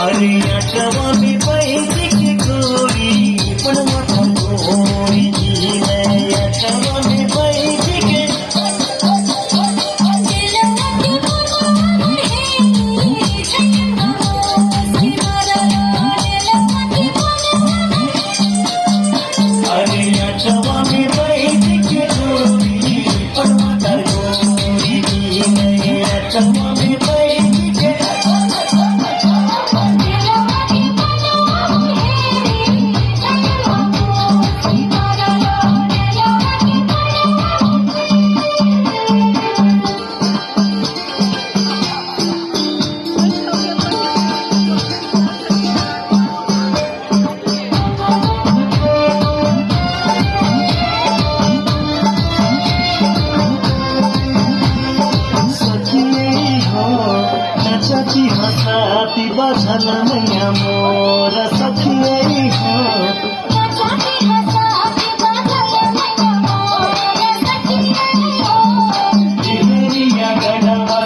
अरे आठवा मी पाहिजे की गोरी पण मोठा गोरी नाही आठवा मी पाहिजे की अरे आठवा मी पाहिजे की गोरी पण मोठा गोरी नाही आठवा मी पाहिजे की सखी हसाती बझल मैया मोर सखी हो जिहरिया गढ़वा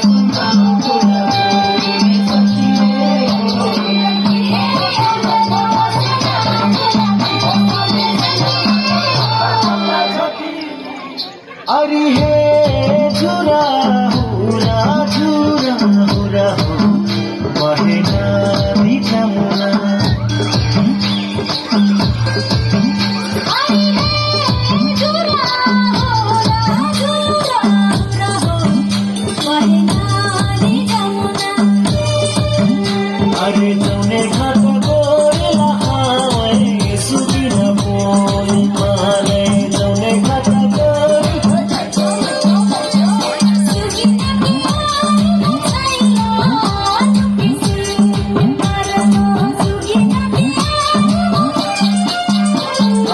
अरे हे झुरा हुरा झुरा हुरा हो बहेना जमुना अरे जौने घाट गोरेला हाय सुगिन बोल मारे जौने घाट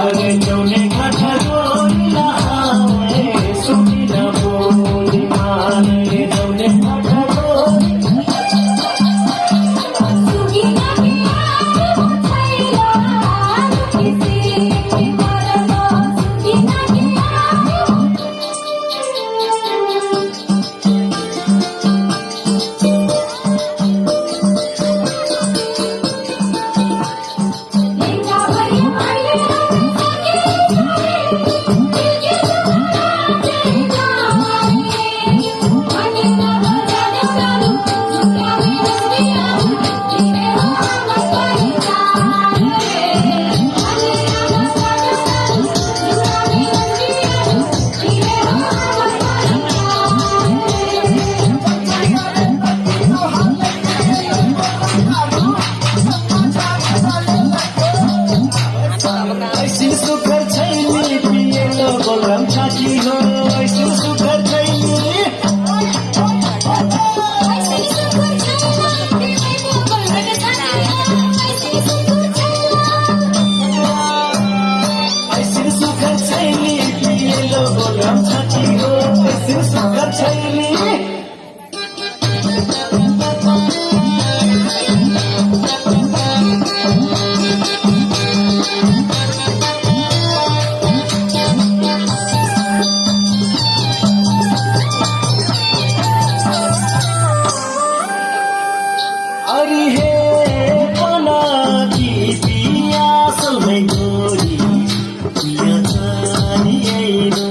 अरे जौने घाट गोरेला हाय सुगिन बोल मारे जौने घाट गोलम छाती हो ऐसे सुखर छैली ऐसे सुखर छैली पिए लो गोलम छाती हो ऐसे सुखर छैली अरे हे पना की पिया समय गोरी पिया जानी आइलो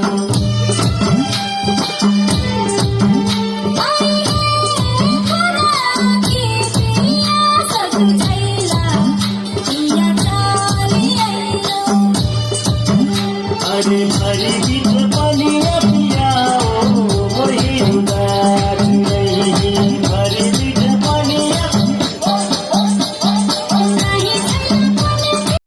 अरे भरी